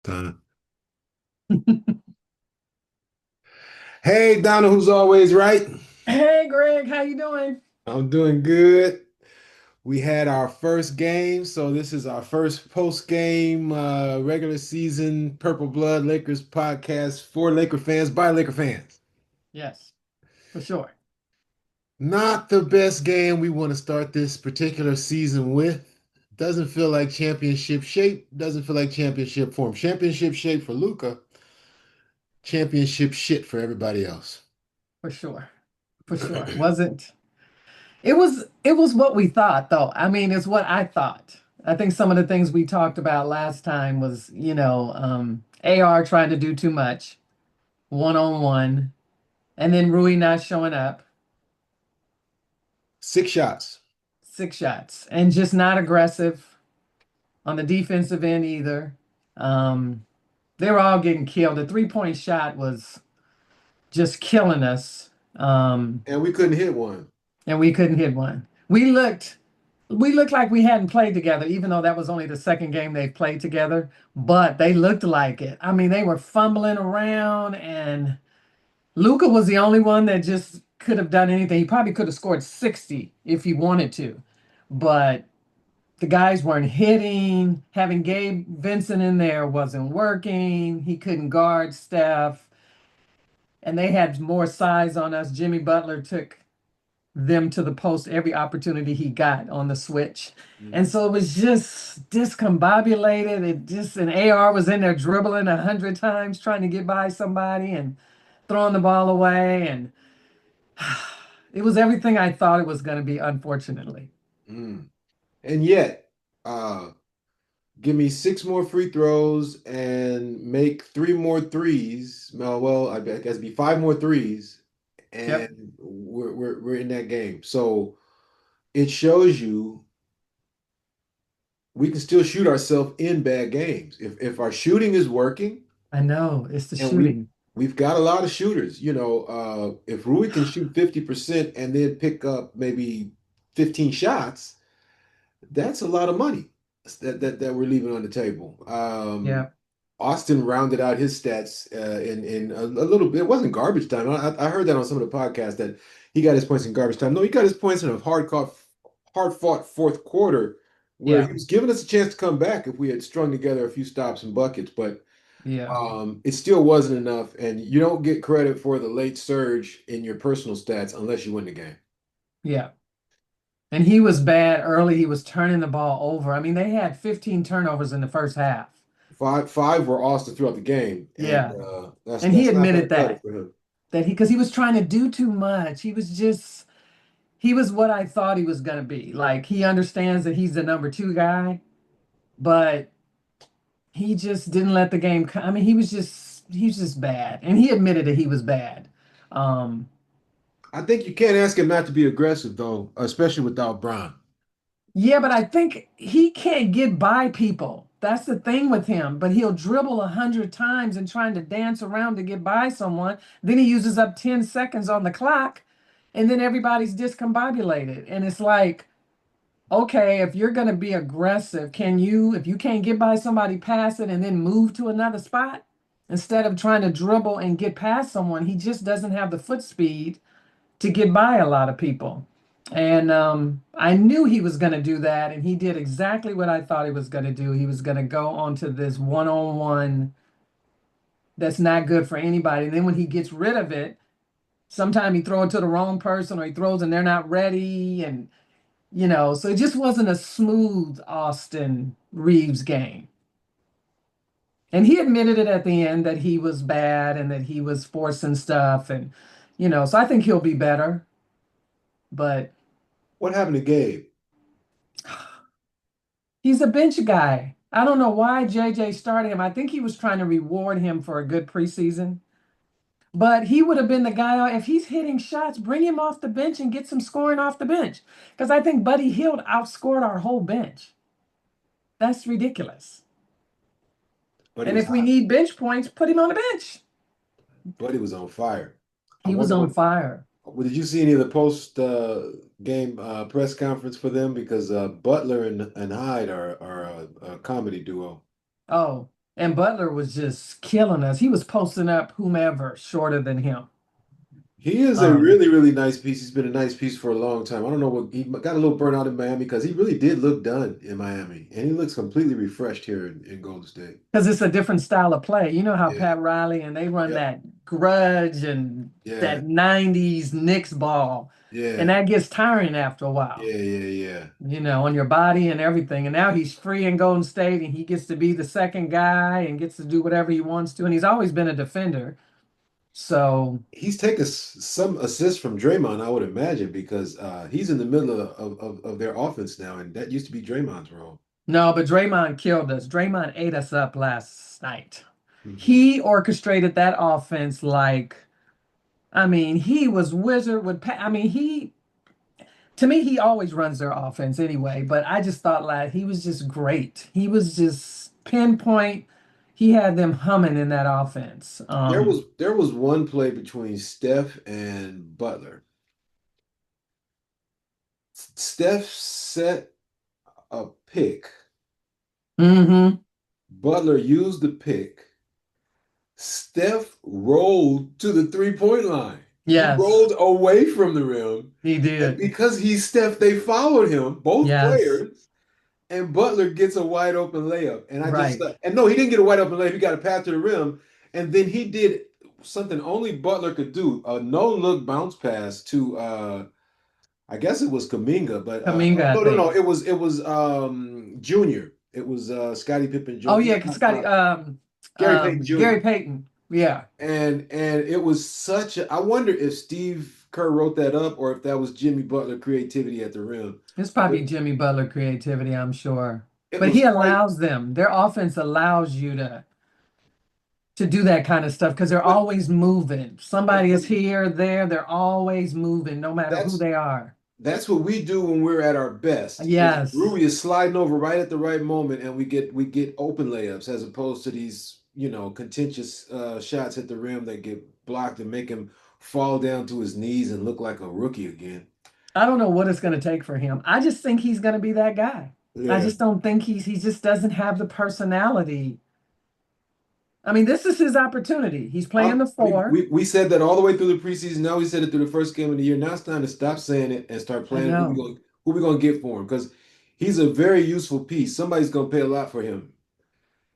Donna. Hey, Donna, who's always right. Hey Greg, how you doing? I'm doing good. We had our first game, so this is our first post-game regular season Purple Blood Lakers podcast for Laker fans by Laker fans. Yes, for sure. Not the best game we want to start this particular season with. Doesn't feel like championship shape. Doesn't feel like championship form. Championship shape for Luca. Championship shit for everybody else. For sure. For sure. Wasn't it was what we thought though. I mean, it's what I thought. I think some of the things we talked about last time was, AR trying to do too much, one on one, and then Rui not showing up, Six shots. 6 shots, and just not aggressive on the defensive end either. Um, they were all getting killed. The 3-point shot was just killing us. And we couldn't hit one. And we couldn't hit one. We looked like we hadn't played together, even though that was only the second game they played together, but they looked like it. I mean, they were fumbling around, and Luca was the only one that just could have done anything. He probably could have scored 60 if he wanted to, but the guys weren't hitting. Having Gabe Vincent in there wasn't working. He couldn't guard Steph, and they had more size on us. Jimmy Butler took them to the post every opportunity he got on the switch. And Mhm. so it was just discombobulated. It just, and AR was in there dribbling 100 times trying to get by somebody and throwing the ball away. And it was everything I thought it was going to be, unfortunately. Mm. And yet, uh, give me six more free throws and make three more threes. Well, I guess it'd be five more threes, Yep. and we're in that game. So it shows you we can still shoot ourselves in bad games. If our shooting is working, I know. It's the and we shooting. we've got a lot of shooters, if Rui can shoot 50% and then pick up maybe 15 shots, that's a lot of money that we're leaving on the table. Yeah. Austin rounded out his stats in a little bit. It wasn't garbage time. I heard that on some of the podcasts that he got his points in garbage time. No, he got his points in a hard fought fourth quarter where he Yeah. was giving us a chance to come back if we had strung together a few stops and buckets. But Yeah. it still wasn't enough, and you don't get credit for the late surge in your personal stats unless you win the game. Yeah. And he was bad early. He was turning the ball over. I mean, they had 15 turnovers in the first half. Five were Austin throughout the game, and Yeah. that's And he that's not going admitted to cut it that. for him. Because he was trying to do too much. He was what I thought he was going to be. Like, he understands that he's the number two guy, but he just didn't let the game I mean, he's just bad. And he admitted that he was bad. Um, I think you can't ask him not to be aggressive though, especially without Brown. yeah, but I think he can't get by people. That's the thing with him. But he'll dribble 100 times and trying to dance around to get by someone. Then he uses up 10 seconds on the clock, and then everybody's discombobulated. And it's like, okay, if you're going to be aggressive, if you can't get by somebody, pass it and then move to another spot instead of trying to dribble and get past someone? He just doesn't have the foot speed to get by a lot of people. And I knew he was going to do that. And he did exactly what I thought he was going to do. He was going to go onto this one on one that's not good for anybody. And then when he gets rid of it, sometimes he throw it to the wrong person or he throws and they're not ready. And so it just wasn't a smooth Austin Reeves game. And he admitted it at the end that he was bad and that he was forcing stuff. And, so I think he'll be better. But What happened to Gabe? he's a bench guy. I don't know why JJ started him. I think he was trying to reward him for a good preseason. But he would have been the guy, if he's hitting shots, bring him off the bench and get some scoring off the bench. Because I think Buddy Hield outscored our whole bench. That's ridiculous. Buddy And was if we hot. need bench points, put him on the bench. Buddy was on fire. I He was wonder on fire. did you see any of the post game press conference for them? Because Butler and Hyde are a comedy duo. Oh, And Butler was just killing us. He was posting up whomever shorter than him. He is a Um, really, really nice piece. He's been a nice piece for a long time. I don't know what he got a little burnt out in Miami because he really did look done in Miami, and he looks completely refreshed here in Golden State. because it's a different style of play. You know how Yeah, Pat Riley and they run yeah, that grudge and yeah, that 90s Knicks ball. And yeah, that gets tiring after a while, yeah, yeah, yeah. on your body and everything. And now he's free in Golden State and he gets to be the second guy and gets to do whatever he wants to. And he's always been a defender. So, He's taken some assists from Draymond, I would imagine, because he's in the middle of their offense now, and that used to be Draymond's role. no, but Draymond killed us. Draymond ate us up last night. Hmm. He orchestrated that offense like, I mean, he was wizard with, I mean, to me, he always runs their offense anyway, but I just thought like he was just great. He was just pinpoint. He had them humming in that offense. There was one play between Steph and Butler. Steph set a pick. Hmm. Butler used the pick. Steph rolled to the three-point line. He Yes, rolled away from the rim. he And did. because he's Steph, they followed him, both Yes, players. And Butler gets a wide open layup. And I just right. thought, and no, he didn't get a wide open layup. He got a pass to the rim. And then he did something only Butler could do, a no-look bounce pass to I guess it was Kaminga, but Kaminga, I no, think. it was Junior. It was Scottie Pippen Oh Jr. yeah, Scotty, Gary Payton Jr. Gary Payton. Yeah, And it was such a, I wonder if Steve Kerr wrote that up or if that was Jimmy Butler creativity at the rim. it's But probably Jimmy Butler creativity, I'm sure. it But was he quite allows them. Their offense allows you to do that kind of stuff because they're but always moving. but Somebody but is here, there, they're always moving, no matter who that's they are. that's what we do when we're at our best. Is Yes. Rui is sliding over right at the right moment, and we get open layups as opposed to these contentious shots at the rim that get blocked and make him fall down to his knees and look like a rookie again. I don't know what it's going to take for him. I just think he's going to be that guy. I Yeah. just don't think he just doesn't have the personality. I mean, this is his opportunity. He's playing the We, four. we we said that all the way through the preseason. Now we said it through the first game of the year. Now it's time to stop saying it and start I planning know. who we gonna get for him because he's a very useful piece. Somebody's gonna pay a lot for him,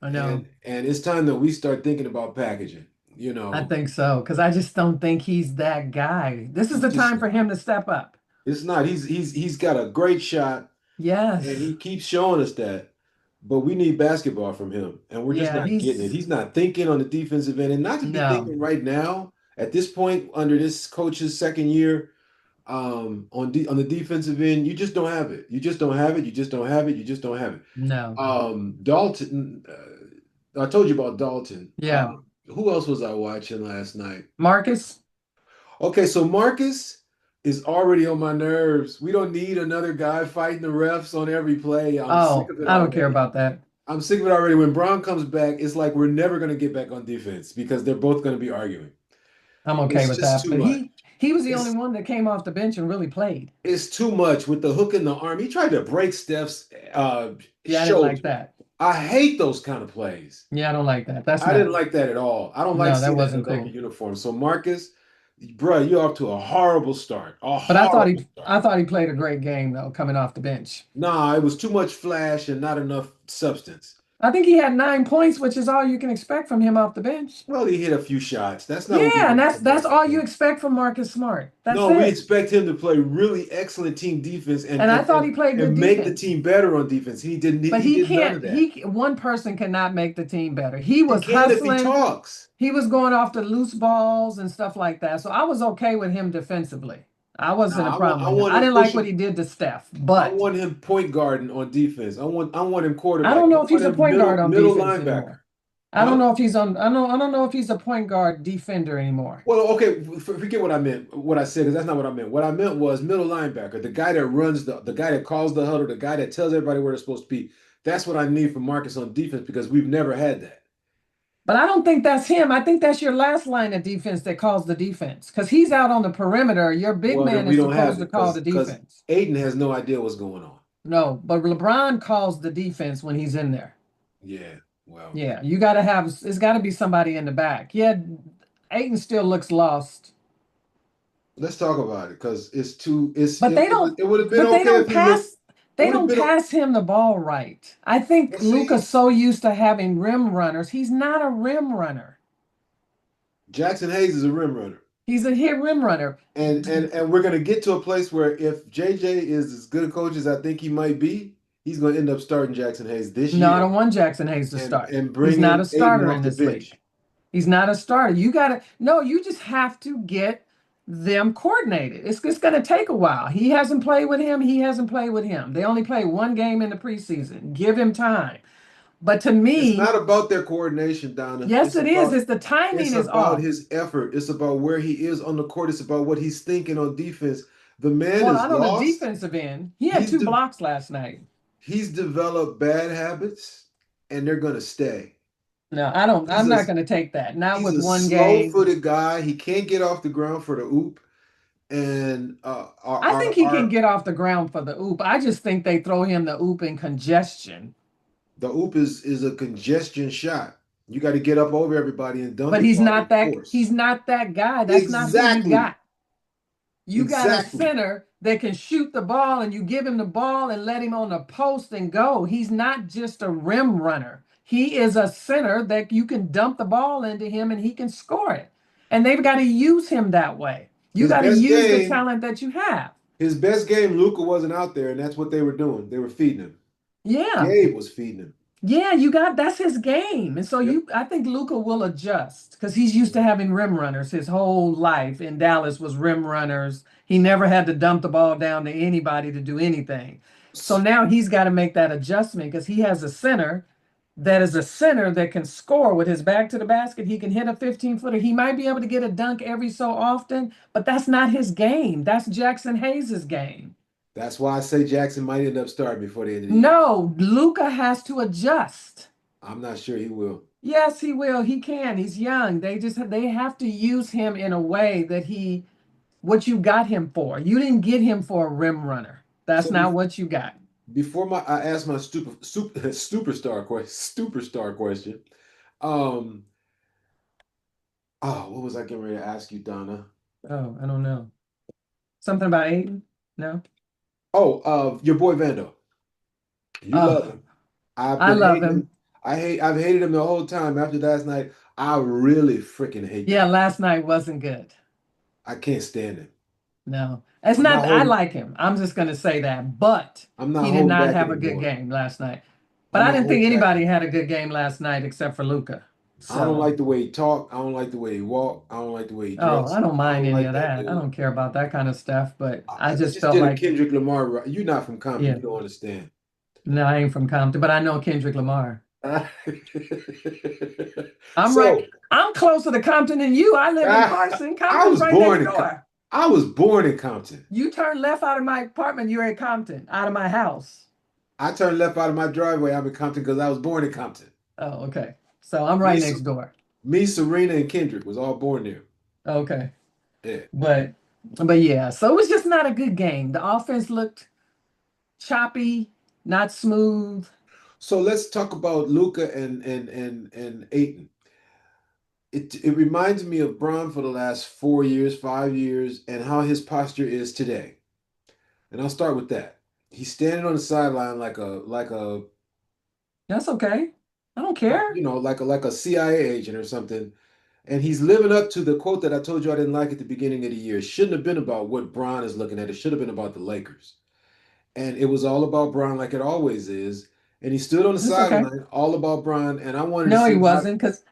I know. and it's time that we start thinking about packaging. You I know, think so because I just don't think he's that guy. This is he's the just time for not. him to step up. It's not. He's got a great shot, and Yes. he keeps showing us that. But we need basketball from him, and we're just Yeah, not getting it. he's He's not thinking on the defensive end, and not to be no, thinking right now at this point under this coach's second year. On the defensive end, you just don't have it. You just don't have it. You just don't have it. You just don't have it. no. Dalton. I told you about Dalton. Yeah. Who else was I watching last night? Marcus. Okay, so Marcus is already on my nerves. We don't need another guy fighting the refs on every play. I'm sick Oh, of it I don't care already. about that. I'm sick of it already. When Brown comes back, it's like we're never going to get back on defense because they're both going to be arguing. I'm okay It's with just that. too But much. he was the only It's one that came off the bench and really played. it's too much with the hook in the arm. He tried to break Steph's Yeah, I didn't like shoulder. that. I hate those kind of plays. Yeah, I don't like that. That's I didn't not like that at all. I don't like no, that seeing that in a wasn't Laker cool. uniform. So Marcus, bro, you're off to a horrible start. A But horrible start. I thought he played a great game though, coming off the bench. Nah, it was too much flash and not enough substance. I think he had 9 points, which is all you can expect from him off the bench. Well, he hit a few shots. That's not what we Yeah, and want that's from that's Marcus all you Smart. expect from Marcus Smart. That's No, we it. expect him to play really excellent team defense and And I and thought he and, played good and make the defense. team better on defense. He didn't. But He he did none can't, of that. one person cannot make the team better. He He was can if he hustling, talks. he was going off the loose balls and stuff like that. So I was okay with him defensively. I wasn't a Nah, problem I with him. want I him didn't like what pushing. he did to Steph, I but want him point guarding on defense. I want him I quarterbacking. don't I know if want he's a him point guard on middle defense linebacker. anymore. I don't Huh? know if he's on, I don't know if he's a point guard defender anymore. Well, okay, forget what I meant, what I said, because that's not what I meant. What I meant was middle linebacker, the guy that runs the guy that calls the huddle, the guy that tells everybody where they're supposed to be. That's what I need from Marcus on defense because we've never had that. But I don't think that's him. I think that's your last line of defense that calls the defense because he's out on the perimeter. Your big Well, then man we is don't supposed have to it call the because defense. Aiden has no idea what's going on. No, but LeBron calls the defense when he's in there. Yeah. Well, Yeah, you got to have, it's got to be somebody in the back. Yeah, Aiton still looks lost, let's talk about it because it's too. but It would have been but okay if he looked. It they would have don't been. pass him the ball right. I think Let's see. Luca's so used to having rim runners. He's not a rim runner. Jackson Hayes is a rim runner. He's a hit rim runner. And we're gonna get to a place where if JJ is as good a coach as I think he might be, he's gonna end up starting Jackson Hayes this No, I year don't want Jackson Hayes to start. and He's bring not a in Aiden starter off in the this league. bench. He's not a starter. You got to, no, you just have to get them coordinated. It's going to take a while. He hasn't played with him. He hasn't played with him. They only play one game in the preseason. Give him time. But to It's me, not about their coordination, Donna. yes, it is. It's the timing It's is about off. his effort. It's about where he is on the court. It's about what he's thinking on defense. The man Well, is not on the lost. defensive end. He had He's two de- blocks last night. he's developed bad habits, and they're gonna stay. No, He's I'm a not going to take that. Not he's with a one game. slow-footed guy. He can't get off the ground for the oop. And I think he can get off the ground for the oop. I just think they throw him the oop in congestion. the oop is a congestion shot. You got to get up over everybody and dunk But the ball with force. he's not that guy. That's not who you Exactly. got. You got a Exactly. center that can shoot the ball and you give him the ball and let him on the post and go. He's not just a rim runner. He is a center that you can dump the ball into him and he can score it. And they've got to use him that way. You His got to best use the game, talent that you have. his best game, Luca wasn't out there, and that's what they were doing. They were feeding him. Yeah. Gabe was feeding him. Yeah, that's his game. And so Yep. I think Luca will adjust because he's used to having rim runners his whole life. In Dallas was rim runners. He never had to dump the ball down to anybody to do anything. So now he's got to make that adjustment because he has a center that is a center that can score with his back to the basket. He can hit a 15-footer. He might be able to get a dunk every so often, but that's not his game. That's Jackson Hayes's game. That's why I say Jackson might end up starting before the end of the year. No, Luca has to adjust. I'm not sure he will. Yes, he will. He can. He's young. They have to use him in a way that what you got him for. You didn't get him for a rim runner. That's So not what you got. before I ask my superstar question. Um, what was I getting ready to ask you, Donna? Oh, I don't know. Something about Aiden? No. Oh, your boy Vando. You love Oh, him. I've I been love hating him. him. I've hated him the whole time after last night. I really freaking hate Yeah, that. last night wasn't good. I can't stand him. No. It's I'm not not, I holding like him. I'm just gonna say that, but I'm not he did holding not back have a good anymore. game last night. But I'm I not didn't think holding back anybody anymore. had a good game last night except for Luca. I don't So, like the way he talked. I don't like the way he walked. I don't like the way he oh, I dressed. don't I mind don't any like of that that. I dude. don't care about that kind of stuff, but I They just just felt did a like, Kendrick Lamar. You're not from Compton. yeah, You don't understand. no, I ain't from Compton, but I know Kendrick Lamar. I'm right. So I'm closer to Compton than you. I live in I, Carson. I Compton's was right born next in door. I was born in Compton. You turn left out of my apartment, you're in Compton, out of my house. I turned left out of my driveway. I'm in Compton because I was born in Compton. Oh, okay. So I'm Me, right next Se- door. me, Serena, and Kendrick was all born there. Okay. Yeah. But yeah, so it was just not a good game. The offense looked choppy, not smooth. So let's talk about Luca and Aiton. It reminds me of Braun for the last 4 years, 5 years, and how his posture is today. And I'll start with that. He's standing on the sideline like a That's okay. I don't care. like a CIA agent or something. And he's living up to the quote that I told you I didn't like at the beginning of the year. It shouldn't have been about what Braun is looking at. It should have been about the Lakers. And it was all about Braun like it always is. And he stood on the That's okay. sideline all about Braun. And I wanted to No, he see how wasn't, because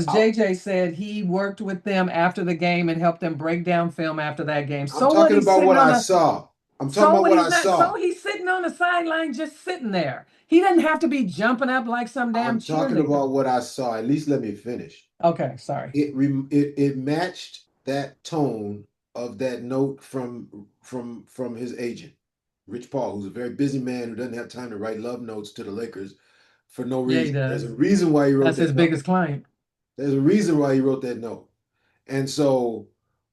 I, JJ said he worked with them after the game and helped them break down film after that game. I'm So what? talking He's about sitting what on I the saw. I'm talking so about what what he's I not so saw. he's sitting on the sideline just sitting there. He doesn't have to be jumping up like some damn I'm talking cheerleader. about what I saw. At least let me finish. Okay, sorry. It matched that tone of that note from his agent, Rich Paul, who's a very busy man who doesn't have time to write love notes to the Lakers for no Yeah, he reason. There's a does. reason why he wrote That's his that note. biggest client. There's a reason why he wrote that note. And so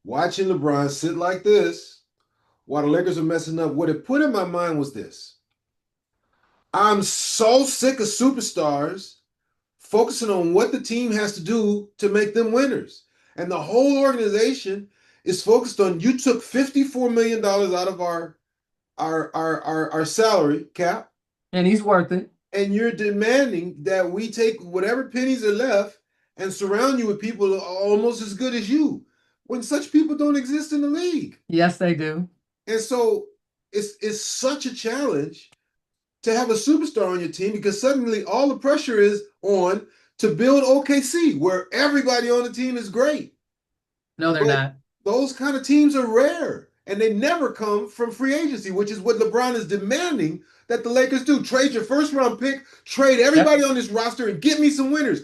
watching LeBron sit like this while the Lakers are messing up, what it put in my mind was this. I'm so sick of superstars focusing on what the team has to do to make them winners. And the whole organization is focused on you took $54 million out of our salary cap, And he's worth it. and you're demanding that we take whatever pennies are left and surround you with people almost as good as you, when such people don't exist in the league. Yes, they do. And so it's such a challenge to have a superstar on your team, because suddenly all the pressure is on to build OKC, where everybody on the team is great. No, they're But not. those kind of teams are rare, and they never come from free agency, which is what LeBron is demanding that the Lakers do. Trade your first round pick, trade everybody on this roster, and get me some winners.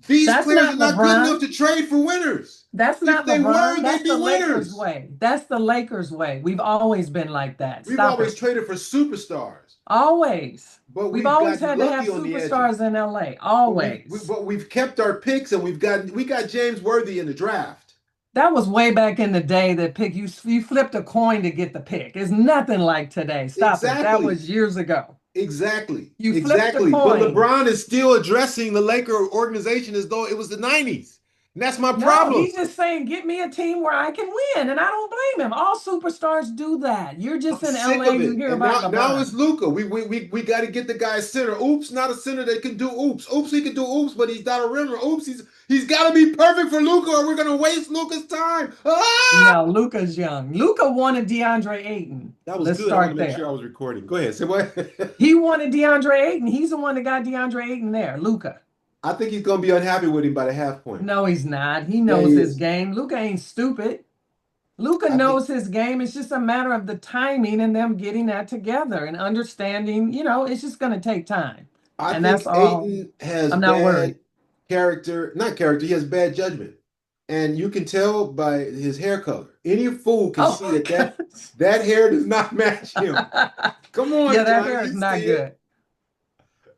These That's players not are not good enough LeBron. to trade for winners. That's If not they were, LeBron. they'd That's be the Lakers winners. way. That's the Lakers way. We've always been like that. We've Stop always it. traded for superstars, Always. but We've we've always gotten had to have lucky on the edges. superstars in LA. But Always. we've kept our picks, and we got James Worthy in the draft. That was way back in the day that pick you flipped a coin to get the pick. It's nothing like today. Stop it. That Exactly. was years ago. Exactly. You flipped a Exactly. But coin. LeBron is still addressing the Laker organization as though it was the 90s. And that's my No, problem. he's just saying, get me a team where I can win, and I don't blame him. All superstars do that. You're just I'm in sick LA. of You it. hear And about now LeBron. it's Luka. We got to get the guy a center. Oops, not a center that can do oops. Oops, he can do oops, but he's not a rimmer. Oops, he's got to be perfect for Luka, or we're gonna waste Luka's time. Ah! No, Luka's young. Luka wanted DeAndre Ayton. That was Let's good. I want start to make there. sure I was recording. Go ahead. Say what? He wanted DeAndre Ayton. He's the one that got DeAndre Ayton there. Luka. I think he's gonna be unhappy with him by the half point. No, he's not. He Yeah, knows he his is. game. Luka ain't stupid. Luka I think knows his game. It's just a matter of the timing and them getting that together and understanding. It's just going to take time. I And think that's all. Aiton has I'm not worried. bad character, not character, he has bad judgment. And you can tell by his hair color. Any fool can Oh see my that hair does not match him. gosh. Come on, Yeah, that John, hair you is not see it. good.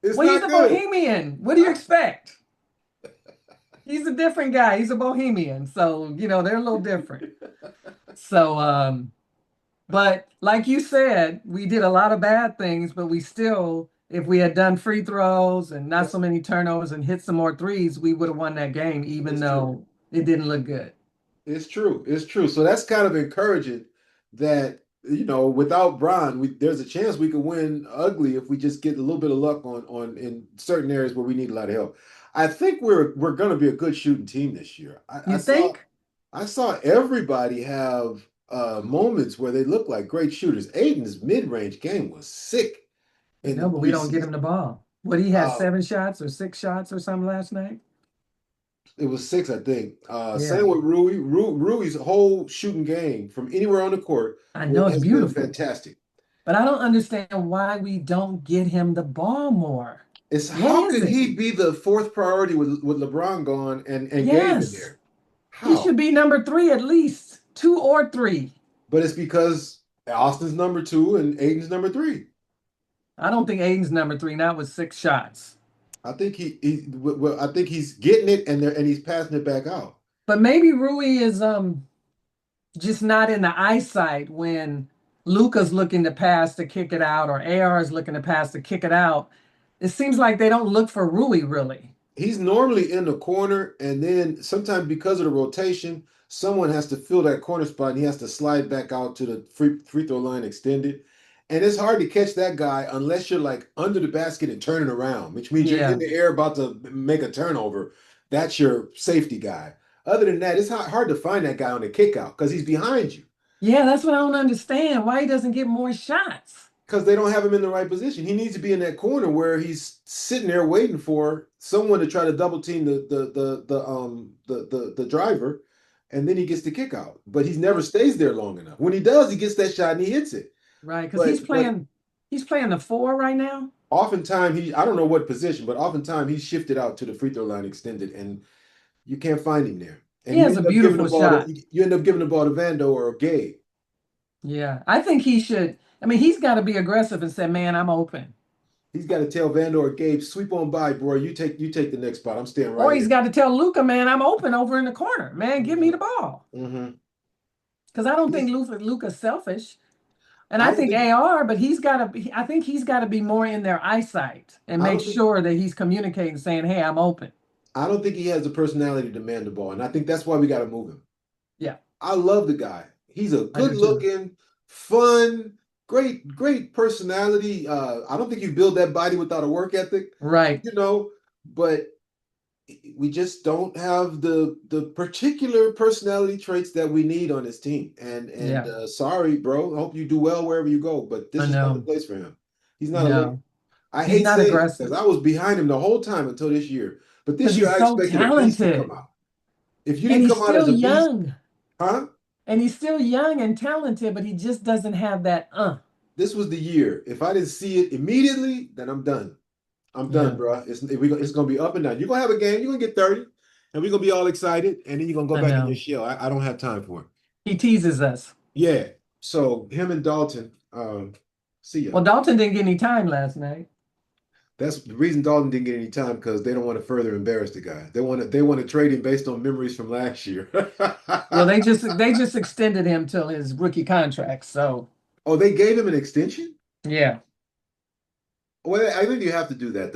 It's Well, he's not a good. bohemian. What do you expect? He's a different guy. He's a bohemian. So, they're a little different. So, but like you said, we did a lot of bad things, but we still, if we had done free throws and not so many turnovers and hit some more threes, we would have won that game, even It's though true. it didn't look good. It's true. It's true. So that's kind of encouraging that, without Bron, there's a chance we could win ugly if we just get a little bit of luck on in certain areas where we need a lot of help. I think we're going to be a good shooting team this year. You think? I saw everybody have moments where they look like great shooters. Aiden's mid-range game was sick in the No, but we don't get him preseason. the ball. What, he had Uh, 7 shots or 6 shots or something last night? it was six, I think. Yeah, Same with Rui. Rui's whole shooting game from anywhere on the court I know it's has been beautiful, fantastic. but I don't understand why we don't get him the ball more. It's What how is could it? he be the fourth priority with LeBron gone and Gabe in Yes, there? he How? should be number 3 at least, 2 or 3. But it's because Austin's number two and Aiden's number three. I don't think Aiden's number 3, not with 6 shots. I think I think he's getting it and he's passing it back out. But maybe Rui is just not in the eyesight when Luka's looking to pass to kick it out or AR is looking to pass to kick it out. It seems like they don't look for Rui really. He's normally in the corner, and then sometimes because of the rotation, someone has to fill that corner spot, and he has to slide back out to the free throw line extended. And it's hard to catch that guy unless you're like under the basket and turning around, which means you're in Yeah. the air about to make a turnover. That's your safety guy. Other than that, it's hard to find that guy on the kick out because he's behind you, Yeah, that's what I don't understand. Why he doesn't get more shots. because they don't have him in the right position. He needs to be in that corner where he's sitting there waiting for someone to try to double team the driver, and then he gets the kick out. But he never stays there long enough. When he does, he gets that shot and he hits it. Right, because he's playing the 4 right now. Oftentimes I don't know what position, but oftentimes he's shifted out to the free throw line extended, and you can't find him there. And He has a beautiful shot. You end up giving the ball to Vando or Gabe. Yeah. I think he should. I mean, he's got to be aggressive and say, man, I'm open. He's got to tell Vando or Gabe, sweep on by, bro. You take the next spot. I'm staying Or right he's here. got to tell Luka, man, I'm open over in the corner. Man, give me the ball. Mm-hmm. Because I don't think Luka's selfish. And I I don't think think AR, but I think he's got to be more in their eyesight and I make don't think sure that he's communicating, saying, hey, I'm open. I don't think he has the personality to demand the ball, and I think that's why we got to move him. Yeah, I love the guy. He's a I good do too. looking, fun, great personality. I don't think you build that body without a work ethic, Right. you know, but we just don't have the particular personality traits that we need on this team. And Yeah, sorry, bro. I hope you do well wherever you go, but I this is not the know. place for him. He's not a Laker. No, I he's hate not saying it because aggressive I was behind him the whole time until this year. But this because year he's I so expected a beast to come talented out. If you and didn't he's come out as still a beast, young huh? and he's still young and talented, but he just doesn't have that, This was the year. If I didn't see it immediately, then I'm done. I'm done, yeah, bro. It's gonna be up and down. You're gonna have a game. You're gonna get 30, and we're gonna be all excited, and then you're gonna go I back in your know. shell. I don't have time for it. He teases us. Yeah. So him and Dalton, see ya. Well, Dalton didn't get any time last night. That's the reason Dalton didn't get any time because they don't want to further embarrass the guy. They want to trade him based on memories from last year. Well, they just extended him till his rookie contract. So Oh, they gave him an extension? yeah, Well, I think you have to do that.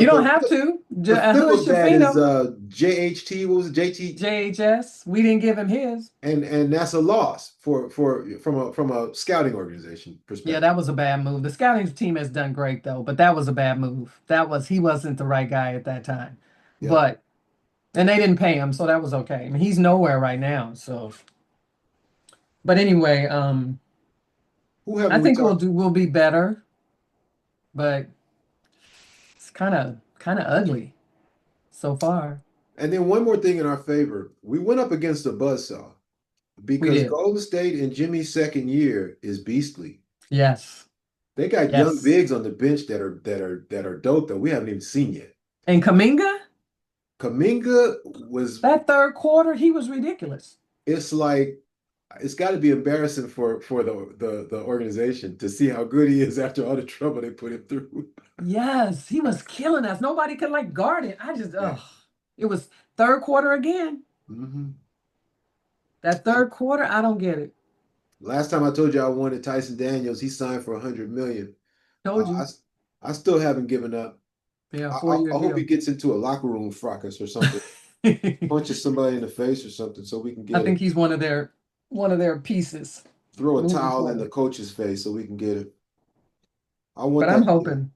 you don't have to. The flip Hood of that is Shafino, JHT. What was it? JT, JHS, we didn't give him his. and that's a loss for from a scouting organization Yeah, perspective. that was a bad move. The scouting team has done great though, but that was a bad move. He wasn't the right guy at that time. Yeah. But and they didn't pay him, so that was okay. I mean, he's nowhere right now. So, but anyway, Who I haven't we think talked? we'll be better, but it's kind of ugly so far. And then one more thing in our favor, we went up against a buzzsaw We because did. Golden State in Jimmy's second year is beastly. Yes. They got young Yes. bigs on the bench that are dope that we haven't even seen yet. And Kaminga, Kaminga was that third quarter, he was ridiculous. it's like it's got to be embarrassing for the organization to see how good he is after all the trouble they put him through. Yes, he was killing us. Nobody could like guard it. Yeah. It was third quarter again. Hmm. That third quarter, I don't get it. Last time I told you I wanted Tyson Daniels, he signed for 100 million. Told Uh, I you. I still haven't given up. Yeah, I, 4 year I I hope he deal. gets into a locker room fracas or something, I punches somebody in the face or something, so we can get think it. he's one of their pieces Throw a moving towel in forward. the coach's face so we can get it. I But want I'm that kid. hoping.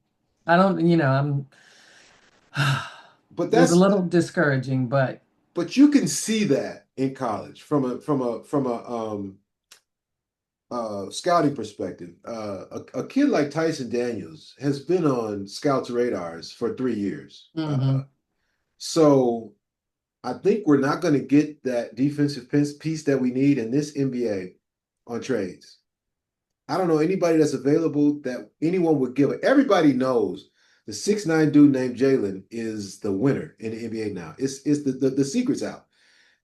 I don't, I'm But it was a that's little discouraging, but but you can see that in college from a scouting perspective. A kid like Tyson Daniels has been on scouts' radars for 3 years. mhm. So I think we're not going to get that defensive piece that we need in this NBA on trades. I don't know anybody that's available that anyone would give it. Everybody knows the 6'9" dude named Jalen is the winner in the NBA now. It's the secret's out.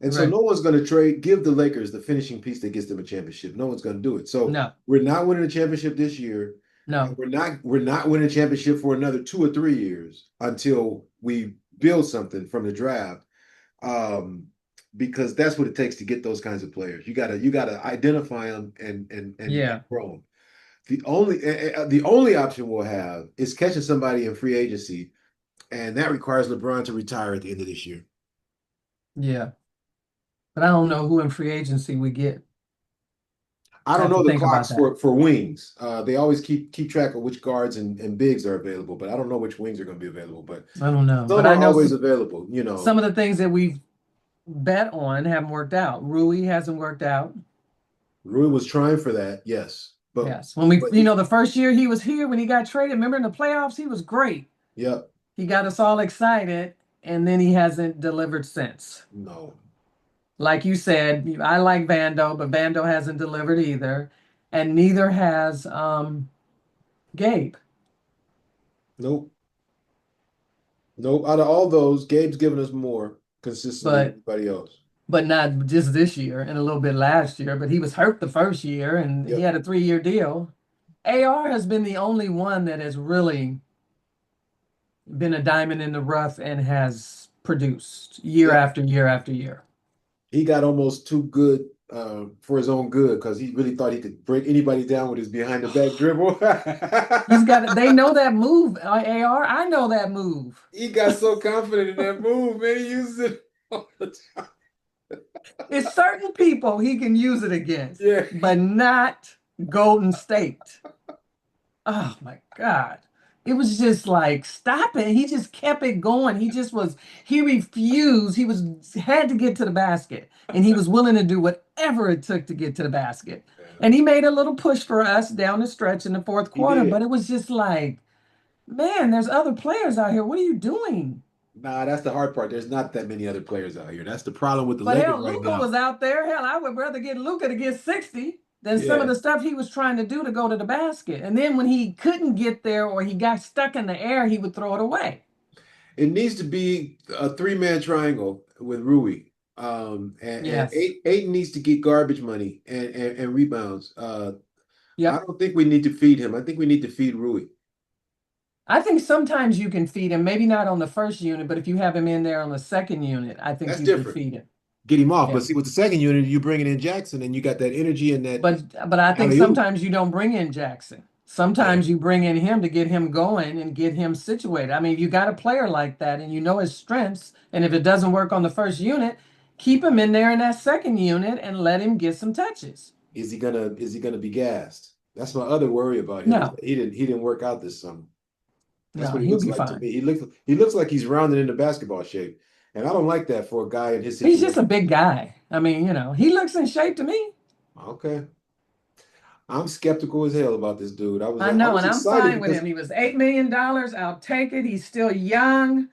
And so Right. no one's going to give the Lakers the finishing piece that gets them a championship. No one's going to do it. So No, we're not winning a championship this year. And no. we're not winning a championship for another 2 or 3 years until we build something from the draft. Um, because that's what it takes to get those kinds of players. You gotta identify them and Yeah. grow them. The only option we'll have is catching somebody in free agency, and that requires LeBron to retire at the end of this year. Yeah. But I don't know who in free agency we get. I I don't have to know the think about clocks that. for wings. They always keep track of which guards and bigs are available, but I don't know which wings are going to be available. But I don't know. But some I are know always available. You know, some of the things that we've bet on haven't worked out. Rui hasn't worked out. Rui was trying for that, yes, Yes. When we, but he, the first year he was here, when he got traded, remember in the playoffs, he was great. yep, He got us all excited, and then he hasn't delivered since. no, Like you said, I like Vando, but Vando hasn't delivered either. And neither has Gabe. nope. Nope. Out of all those, Gabe's given us more consistently than But anybody else. not just this year and a little bit last year, but he was hurt the first year and he Yep. had a 3 year deal. AR has been the only one that has really been a diamond in the rough and has produced year Yep. after year after year. He got almost too good for his own good because he really thought he could break anybody down with his behind the back dribble. He's got they know that move, AR. I know that move. He got so confident in that move, man. He uses it all the time. It's certain people he can use it against, Yeah. but not Golden State. Oh my God. It was just like, stop it. He just kept it going. He refused. Had to get to the basket. And he was willing to do whatever it took to get to the basket. And he made a little push for us down the stretch in the fourth He quarter, but did. it was just like, man, there's other players out here. What are you doing? Nah, that's the hard part. There's not that many other players out here. That's the problem with the But Lakers hell, right Luca now. was out there. Hell, I would rather get Luca to get 60 than some of Yeah. the stuff he was trying to do to go to the basket. And then when he couldn't get there or he got stuck in the air, he would throw it away. It needs to be a three-man triangle with Rui. And Yes. Aiden needs to get garbage money and rebounds. I Yep. don't think we need to feed him. I think we need to feed Rui. I think sometimes you can feed him, maybe not on the first unit, but if you have him in there on the second unit, I think That's you can different. feed him. Get him off. Yeah. But see, with the second unit, you bringing in Jackson and you got that energy and that But I think alley-oop. sometimes you don't bring in Jackson. Yeah. Sometimes you bring in him to get him going and get him situated. I mean, you got a player like that and you know his strengths. And if it doesn't work on the first unit, keep him in there in that second unit and let him get some touches. Is he gonna be gassed? That's my other worry about him is No, that he didn't work out this summer. That's no, what he he'll looks be like to fine. me. He looks like he's rounded into basketball shape. And I don't like that for a guy in his He's just a situation. big guy. I mean, he looks in shape to me. Okay. I'm skeptical as hell about this dude. I was I I know, was and I'm excited fine with because him. He was $8 million. I'll take it. He's still young.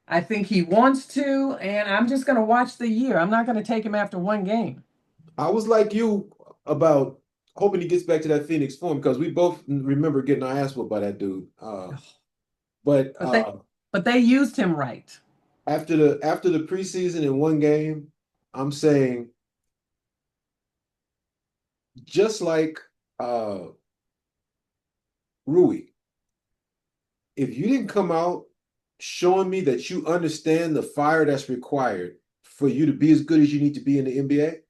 I think he wants to, and I'm just going to watch the year. I'm not going to take him after one game. I was like you about hoping he gets back to that Phoenix form because we both remember getting our ass whooped by that dude. But But they used him right. after the preseason in one game, I'm saying just like uh Rui, if you didn't come out showing me that you understand the fire that's required for you to be as good as you need to be in the NBA,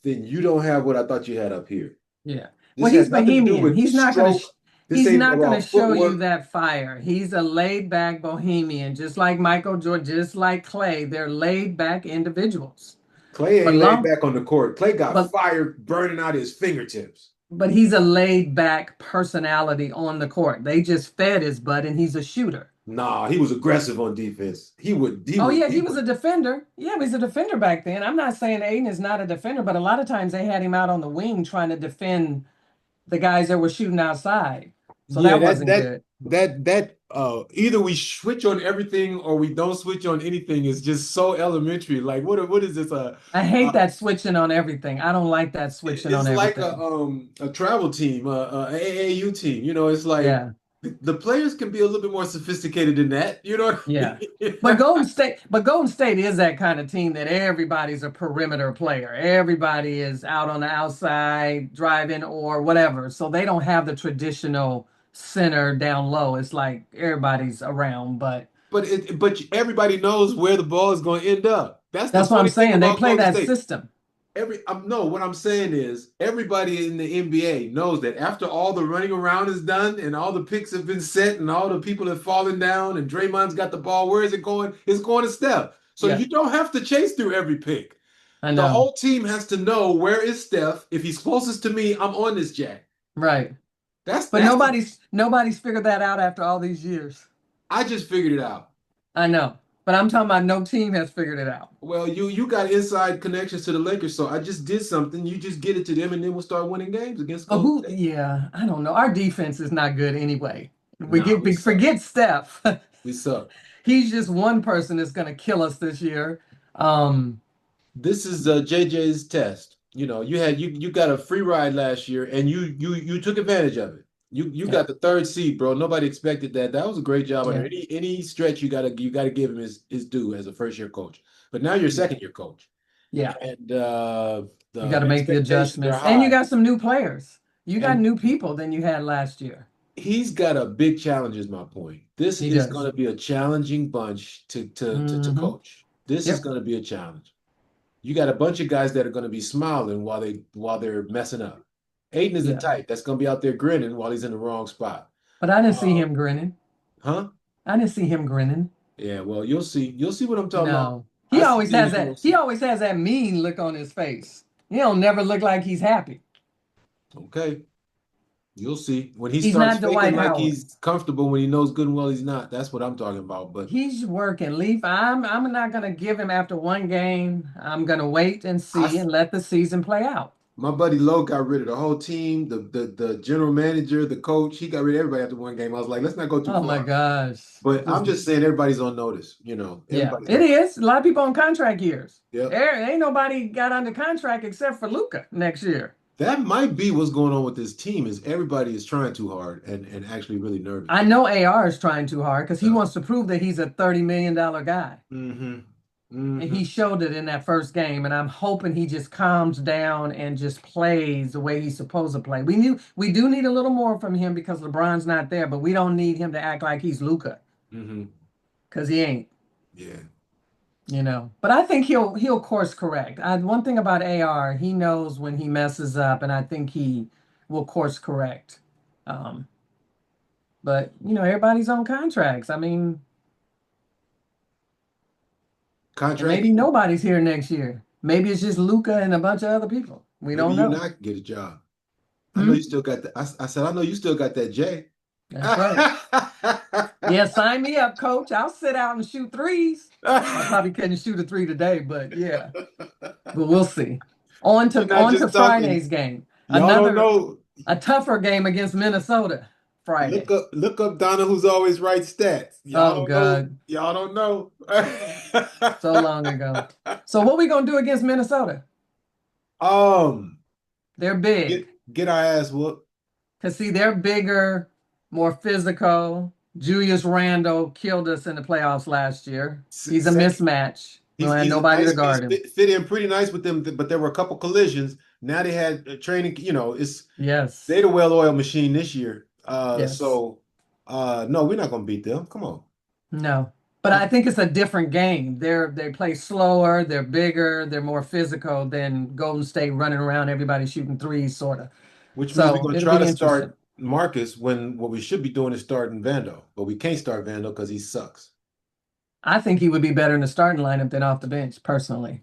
then you don't have what I thought you had up here. Yeah. This Well, he's has nothing to do bohemian. with stroke. This He's ain't not going to about show you footwork. that fire. He's a laid back bohemian, just like Michael Jordan, just like Clay. They're laid back individuals. Clay But ain't laid long back on the court. Clay got but fire burning out his fingertips. but he's a laid back personality on the court. They just fed his butt and he's a shooter. Nah, he was aggressive on defense. He would, he Oh would, yeah, he he was would. a defender. Yeah, he was a defender back then. I'm not saying Aiden is not a defender, but a lot of times they had him out on the wing trying to defend the guys that were shooting outside. So Yeah, that that wasn't that good. that that either we switch on everything or we don't switch on anything is just so elementary. Like what is this? I hate Uh that switching on everything. I don't like that switching on it's like everything. a travel team, a AAU team. It's like Yeah, the players can be a little bit more sophisticated than that. You know what I yeah. mean? But Golden State is that kind of team that everybody's a perimeter player. Everybody is out on the outside, driving or whatever. So they don't have the traditional center down low. It's like everybody's around, but But everybody knows where the ball is going to end up. That's the that's what I'm funny thing saying. They about play Golden that State. system. No, what I'm saying is everybody in the NBA knows that after all the running around is done and all the picks have been set and all the people have fallen down and Draymond's got the ball, where is it going? It's going to Steph. So Yeah, you don't have to chase through every pick. I The know. whole team has to know where is Steph. If he's closest to me, I'm on this jack. Right. That's But that's the nobody's figured that out after all these years. I just figured it out. I know. But I'm talking about no team has figured it out. Well, you got inside connections to the Lakers, so I just did something. You just get it to them, and then we'll start winning games against Oh, Golden State. yeah, I don't know. Our defense is not good anyway. Nah, we suck. Forget Steph. We suck. He's just one person that's going to kill us this year. Um, This is JJ's test. You got a free ride last year, and you took advantage of it. You yeah, got the third seed, bro. Nobody expected that. That was a great job under yeah, any stretch. You gotta give him his due as a first year coach. But now you're yeah, second year coach, yeah. and You the got to make the expectations are adjustments, and you high. got some new players. You got And new people than you had last year. he's got a big challenge, is my point. This He is does. going to be a challenging bunch to Hmm. coach. This is Yep. going to be a challenge. You got a bunch of guys that are going to be smiling while they're messing up. Aiden is the Yeah. type that's going to be out there grinning while he's in the wrong spot. But I didn't see Uh, him grinning. huh? I didn't see him grinning. Yeah, well, you'll see. You'll see what I'm talking about. No. I see things you don't He see. always has that mean look on his face. He don't never look like he's happy. Okay. You'll see. When he He's starts not faking Dwight like Howard. he's comfortable when he knows good and well he's not. That's what I'm talking about. But He's working. Leaf, I'm not gonna give him after one game. I'm gonna wait and I, see and let the season play out. my buddy Lowe got rid of the whole team, the general manager, the coach. He got rid of everybody after one game. I was like, let's not go too Oh my far. gosh. But I'm Just just saying everybody's on notice. yeah, Everybody's it on. is. A lot of people on contract years. Yep. There ain't nobody got under contract except for Luca next year. That might be what's going on with this team is everybody is trying too hard and actually really nervous. I know AR is trying too hard because he Yeah. wants to prove that he's a $30 million guy. Mm-hmm. And Mm-hmm. he showed it in that first game. And I'm hoping he just calms down and just plays the way he's supposed to play. We do need a little more from him because LeBron's not there, but we don't need him to act like he's Luca Mm-hmm. because he ain't, Yeah. But I think he'll course correct. One thing about AR, he knows when he messes up, and I think he will course correct. Um, but everybody's on contracts. I mean, and Contract. maybe nobody's here next year. Maybe it's just Luca and a bunch of other people. We Maybe don't you and know. I can get a job. I know Hmm? you still got that. I said, I know you still got that J. That's right. Yeah, sign me up, coach. I'll sit out and shoot threes. I probably couldn't shoot a three today, but yeah. But we'll see. On You're to not on to just talking. Friday's game. Y'all don't Another know. a tougher game against Minnesota Friday. Look up Donna who's always right stats. Y'all Oh don't know. God, Y'all don't know. so long ago. So what we gonna do against Minnesota? Um, They're get big. get our ass whooped. Cause see, they're bigger, more physical. Julius Randle killed us in the playoffs last year. He's a Second, mismatch. We don't have he's a nobody to nice piece. guard him. Fit in pretty nice with them, but there were a couple collisions. Now they had training. It's they Yes. the well-oiled machine this year. Yes. No, we're not gonna beat them. Come on. No. But I think it's a different game. They play slower, they're bigger, they're more physical than Golden State running around, everybody shooting threes, sort of. Which means we're So going to it'll try be to interesting. start Marcus when what we should be doing is starting Vando, but we can't start Vando because he sucks. I think he would be better in the starting lineup than off the bench, personally.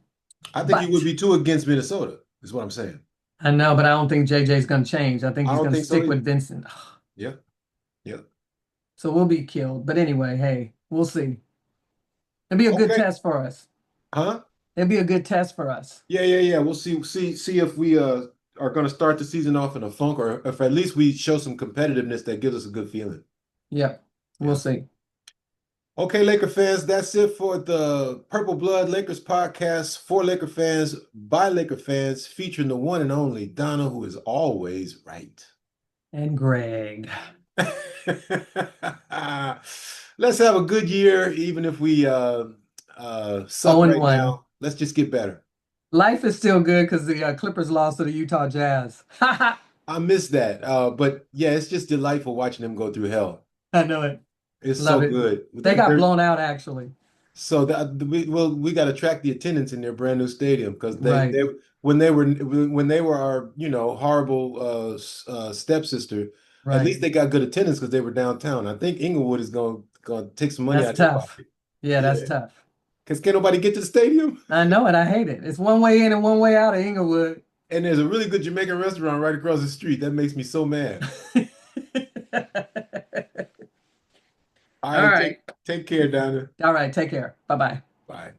I think he would But be too against Minnesota, is what I'm saying. I know, but I don't think JJ's going to change. I think I he's don't going to think so stick with either. Vincent. Yeah, yeah. So we'll be killed. But anyway, hey, we'll see. It'll be a good Okay. test for us. Huh? It'll be a good test for us. Yeah, yeah, yeah. We'll see if we are going to start the season off in a funk or if at least we show some competitiveness that gives us a good feeling. Yep. We'll Yeah. see. Okay, Laker fans, that's it for the Purple Blood Lakers podcast for Laker fans by Laker fans, featuring the one and only Donna, who is always right. And Greg. Let's have a good year, even if we suck 0 and right 1. now. Let's just get better. Life is still good because the Clippers lost to the Utah Jazz. I I miss that. But yeah, it's just delightful watching them go through hell. know it. It's Love so it. good. They got blown out, actually. So we got to track the attendance in their brand new stadium because Right. they when they were our horrible stepsister. At least Right. they got good attendance because they were downtown. I think Inglewood is going to take some money out That's of their tough. pocket. Yeah, that's Yeah, tough. because can't nobody get to the stadium. I know it. I hate it. It's one way in and one way out of Inglewood. And there's a really good Jamaican restaurant right across the street. That makes me so mad. All All right, right. take care, Donna. All right. Take care. Bye-bye. Bye.